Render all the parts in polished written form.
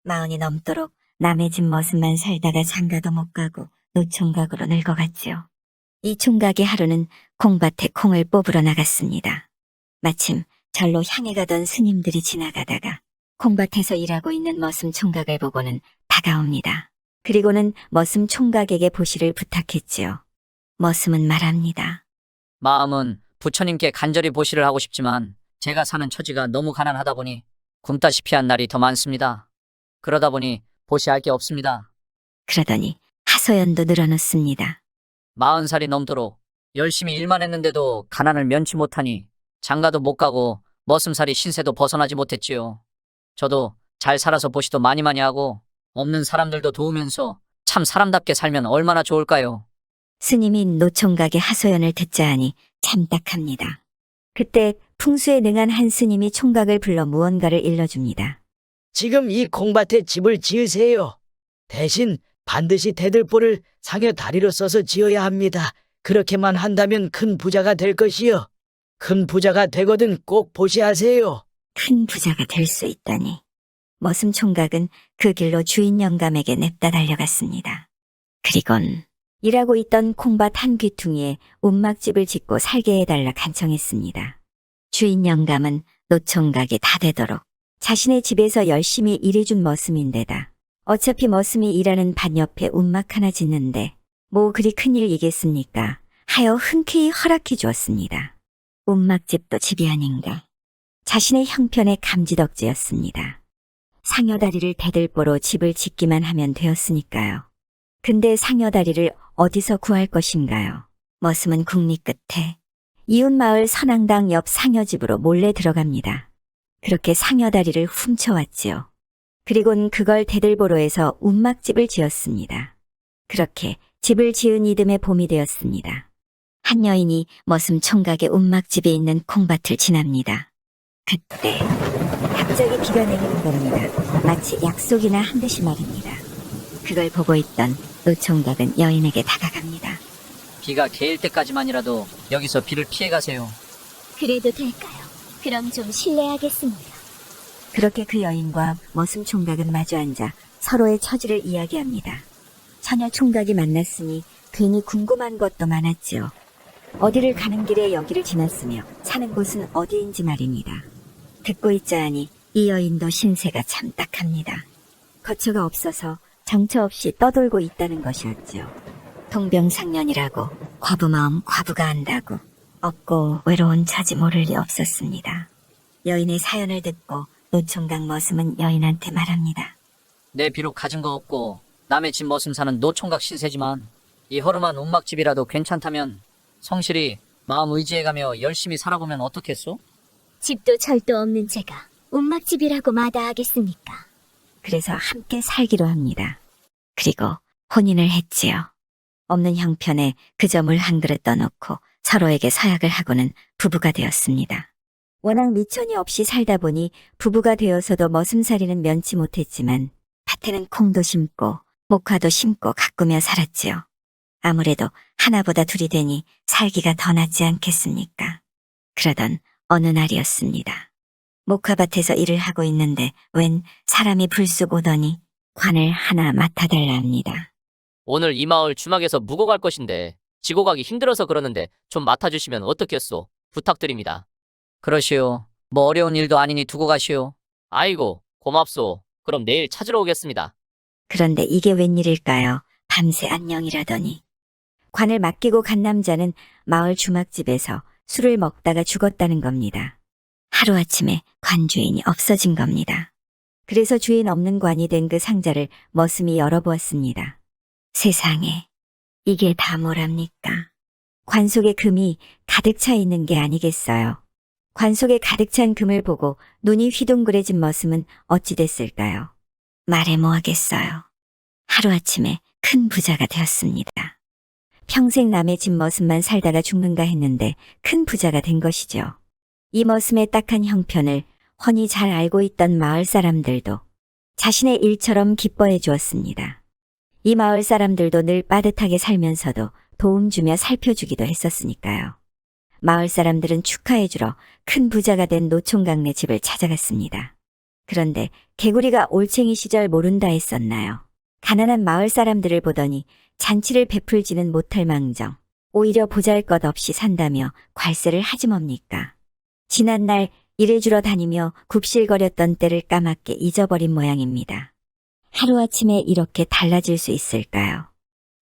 마흔이 넘도록 남의 집 머슴만 살다가 장가도 못 가고 노총각으로 늙어갔지요. 이 총각의 하루는 콩밭에 콩을 뽑으러 나갔습니다. 마침 절로 향해 가던 스님들이 지나가다가 콩밭에서 일하고 있는 머슴 총각을 보고는 다가옵니다. 그리고는 머슴 총각에게 보시를 부탁했지요. 머슴은 말합니다. 마음은 부처님께 간절히 보시를 하고 싶지만 제가 사는 처지가 너무 가난하다 보니 굶다시피 한 날이 더 많습니다. 그러다 보니 보시할 게 없습니다. 그러더니 하소연도 늘어놓습니다. 40살이 넘도록 열심히 일만 했는데도 가난을 면치 못하니 장가도 못 가고 머슴살이 신세도 벗어나지 못했지요. 저도 잘 살아서 보시도 많이 하고 없는 사람들도 도우면서 참 사람답게 살면 얼마나 좋을까요? 스님이 노총각의 하소연을 듣자 하니 참딱합니다. 그때 풍수에 능한 한 스님이 총각을 불러 무언가를 일러줍니다. 지금 이 콩밭에 집을 지으세요. 대신 반드시 대들보를 상여 다리로 써서 지어야 합니다. 그렇게만 한다면 큰 부자가 될 것이요. 큰 부자가 되거든 꼭 보시하세요. 큰 부자가 될 수 있다니. 머슴 총각은 그 길로 주인 영감에게 냅다 달려갔습니다. 그리곤 일하고 있던 콩밭 한 귀퉁이에 움막집을 짓고 살게 해달라 간청했습니다. 주인 영감은 노총각이 다 되도록 자신의 집에서 열심히 일해준 머슴인데다 어차피 머슴이 일하는 밭 옆에 움막 하나 짓는데 뭐 그리 큰일이겠습니까 하여 흔쾌히 허락해 주었습니다. 움막집도 집이 아닌가. 자신의 형편의 감지덕지였습니다. 상여다리를 대들보로 집을 짓기만 하면 되었으니까요. 근데 상여다리를 어디서 구할 것인가요? 머슴은 국리 끝에 이웃마을 선앙당 옆 상여집으로 몰래 들어갑니다. 그렇게 상여다리를 훔쳐왔지요. 그리곤 그걸 대들보로 해서 움막집을 지었습니다. 그렇게 집을 지은 이듬해 봄이 되었습니다. 한 여인이 머슴 총각의 움막집에 있는 콩밭을 지납니다. 그때 갑자기 비가 내리는 겁니다. 마치 약속이나 한 듯이 말입니다. 그걸 보고 있던 노총각은 여인에게 다가갑니다. 비가 개일 때까지만이라도 여기서 비를 피해 가세요. 그래도 될까요? 그럼 좀 실례하겠습니다. 그렇게 그 여인과 머슴 총각은 마주 앉아 서로의 처지를 이야기합니다. 처녀 총각이 만났으니 괜히 궁금한 것도 많았지요. 어디를 가는 길에 여기를 지났으며 사는 곳은 어디인지 말입니다. 듣고 있자 하니 이 여인도 신세가 참 딱합니다. 거처가 없어서 정처 없이 떠돌고 있다는 것이었죠. 동병상련이라고 과부마음 과부가 한다고 없고 외로운 처지 모를 리 없었습니다. 여인의 사연을 듣고 노총각 머슴은 여인한테 말합니다. 내 비록 가진 거 없고 남의 집 머슴 사는 노총각 신세지만 이 허름한 움막집이라도 괜찮다면 성실히 마음 의지해가며 열심히 살아보면 어떻겠소? 집도 철도 없는 제가 움막집이라고 마다하겠습니까? 그래서 함께 살기로 합니다. 그리고 혼인을 했지요. 없는 형편에 그저 물 한 그릇 떠놓고 서로에게 서약을 하고는 부부가 되었습니다. 워낙 미천이 없이 살다 보니 부부가 되어서도 머슴살이는 면치 못했지만 밭에는 콩도 심고 목화도 심고 가꾸며 살았지요. 아무래도 하나보다 둘이 되니 살기가 더 낫지 않겠습니까? 그러던 어느 날이었습니다. 목화밭에서 일을 하고 있는데 웬 사람이 불쑥 오더니 관을 하나 맡아달라 합니다. 오늘 이 마을 주막에서 묵어 갈 것인데 지고 가기 힘들어서 그러는데 좀 맡아주시면 어떻겠소? 부탁드립니다. 그러시오. 뭐 어려운 일도 아니니 두고 가시오. 아이고, 고맙소. 그럼 내일 찾으러 오겠습니다. 그런데 이게 웬일일까요? 밤새 안녕이라더니. 관을 맡기고 간 남자는 마을 주막집에서 술을 먹다가 죽었다는 겁니다. 하루아침에 관 주인이 없어진 겁니다. 그래서 주인 없는 관이 된 그 상자를 머슴이 열어보았습니다. 세상에, 이게 다 뭐랍니까? 관 속에 금이 가득 차 있는 게 아니겠어요. 관 속에 가득 찬 금을 보고 눈이 휘둥그레진 머슴은 어찌 됐을까요? 말해 뭐하겠어요. 하루아침에 큰 부자가 되었습니다. 평생 남의 집 머슴만 살다가 죽는가 했는데 큰 부자가 된 것이죠. 이 머슴의 딱한 형편을 훤히 잘 알고 있던 마을 사람들도 자신의 일처럼 기뻐해 주었습니다. 이 마을 사람들도 늘 빠듯하게 살면서도 도움 주며 살펴주기도 했었으니까요. 마을 사람들은 축하해주러 큰 부자가 된 노총각네 집을 찾아갔습니다. 그런데 개구리가 올챙이 시절 모른다 했었나요? 가난한 마을 사람들을 보더니 잔치를 베풀지는 못할 망정, 오히려 보잘것없이 산다며 괄세를 하지 뭡니까? 지난날 일을 주러 다니며 굽실거렸던 때를 까맣게 잊어버린 모양입니다. 하루아침에 이렇게 달라질 수 있을까요?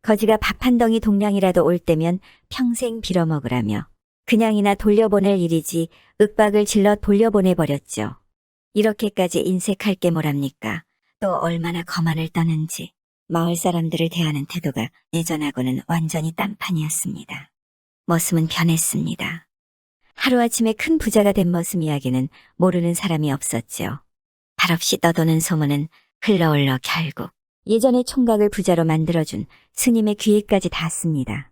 거지가 밥 한 덩이 동량이라도 올 때면 평생 빌어먹으라며 그냥이나 돌려보낼 일이지 윽박을 질러 돌려보내버렸죠. 이렇게까지 인색할 게 뭐랍니까? 또 얼마나 거만을 떠는지. 마을 사람들을 대하는 태도가 예전하고는 완전히 딴판이었습니다. 머슴은 변했습니다. 하루아침에 큰 부자가 된 머슴 이야기는 모르는 사람이 없었지요. 발없이 떠도는 소문은 흘러흘러 결국 예전의 총각을 부자로 만들어준 스님의 귀에까지 닿았습니다.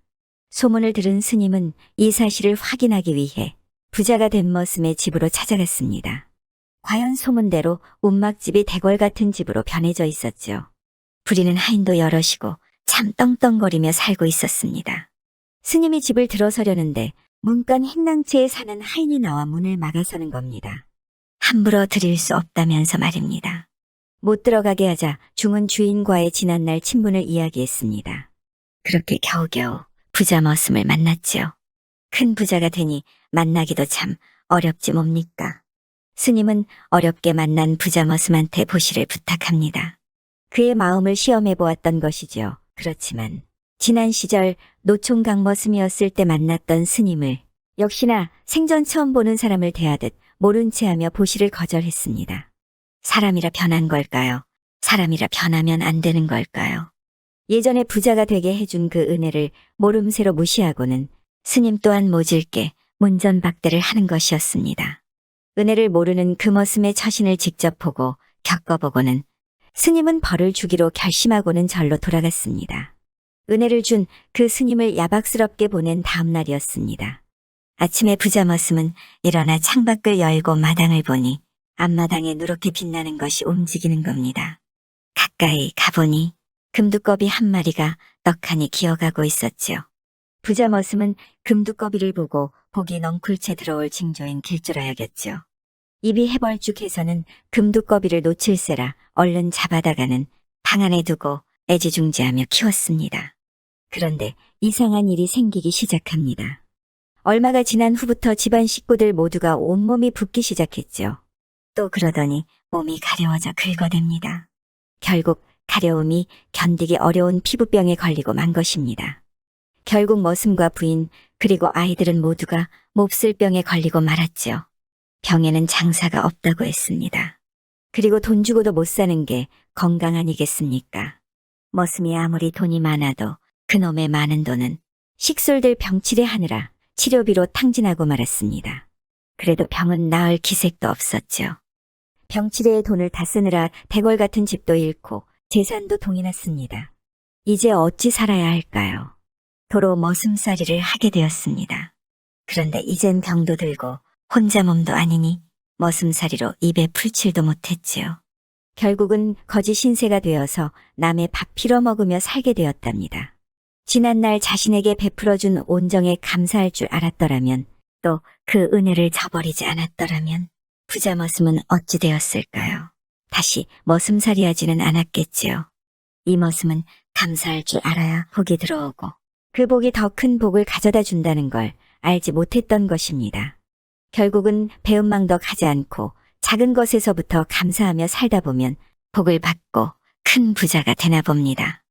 소문을 들은 스님은 이 사실을 확인하기 위해 부자가 된 머슴의 집으로 찾아갔습니다. 과연 소문대로 운막집이 대궐 같은 집으로 변해져 있었죠. 부리는 하인도 여럿이고 참 떵떵거리며 살고 있었습니다. 스님이 집을 들어서려는데 문간 행랑채에 사는 하인이 나와 문을 막아서는 겁니다. 함부로 드릴 수 없다면서 말입니다. 못 들어가게 하자 중은 주인과의 지난날 친분을 이야기했습니다. 그렇게 겨우겨우 부자 머슴을 만났지요. 큰 부자가 되니 만나기도 참 어렵지 뭡니까? 스님은 어렵게 만난 부자 머슴한테 보시를 부탁합니다. 그의 마음을 시험해 보았던 것이죠. 그렇지만 지난 시절 노총각 머슴이었을 때 만났던 스님을 역시나 생전 처음 보는 사람을 대하듯 모른 채 하며 보시를 거절했습니다. 사람이라 변한 걸까요? 사람이라 변하면 안 되는 걸까요? 예전에 부자가 되게 해준 그 은혜를 모름새로 무시하고는 스님 또한 모질게 문전박대를 하는 것이었습니다. 은혜를 모르는 그 머슴의 처신을 직접 보고 겪어보고는 스님은 벌을 주기로 결심하고는 절로 돌아갔습니다. 은혜를 준 그 스님을 야박스럽게 보낸 다음 날이었습니다. 아침에 부자 머슴은 일어나 창밖을 열고 마당을 보니 앞마당에 누렇게 빛나는 것이 움직이는 겁니다. 가까이 가보니 금두꺼비 한 마리가 떡하니 기어가고 있었지요. 부자 머슴은 금두꺼비를 보고 복이 넝쿨채 들어올 징조인 길 줄 알겠죠. 입이 해벌쭉해서는 금두꺼비를 놓칠세라 얼른 잡아다가는 방 안에 두고 애지중지하며 키웠습니다. 그런데 이상한 일이 생기기 시작합니다. 얼마가 지난 후부터 집안 식구들 모두가 온몸이 붓기 시작했죠. 또 그러더니 몸이 가려워져 긁어댑니다. 결국 가려움이 견디기 어려운 피부병에 걸리고 만 것입니다. 결국 머슴과 부인 그리고 아이들은 모두가 몹쓸 병에 걸리고 말았죠. 병에는 장사가 없다고 했습니다. 그리고 돈 주고도 못 사는 게 건강 아니겠습니까? 머슴이 아무리 돈이 많아도 그놈의 많은 돈은 식솔들 병치레 하느라 치료비로 탕진하고 말았습니다. 그래도 병은 나을 기색도 없었죠. 병치레의 돈을 다 쓰느라 대궐 같은 집도 잃고 재산도 동이 났습니다. 이제 어찌 살아야 할까요? 도로 머슴살이를 하게 되었습니다. 그런데 이젠 병도 들고 혼자 몸도 아니니 머슴살이로 입에 풀칠도 못했지요. 결국은 거지 신세가 되어서 남의 밥 빌어 먹으며 살게 되었답니다. 지난날 자신에게 베풀어준 온정에 감사할 줄 알았더라면, 또 그 은혜를 저버리지 않았더라면 부자 머슴은 어찌 되었을까요? 다시 머슴살이 하지는 않았겠지요. 이 머슴은 감사할 줄 알아야 복이 들어오고 그 복이 더 큰 복을 가져다 준다는 걸 알지 못했던 것입니다. 결국은 배은망덕 하지 않고 작은 것에서부터 감사하며 살다 보면 복을 받고 큰 부자가 되나 봅니다.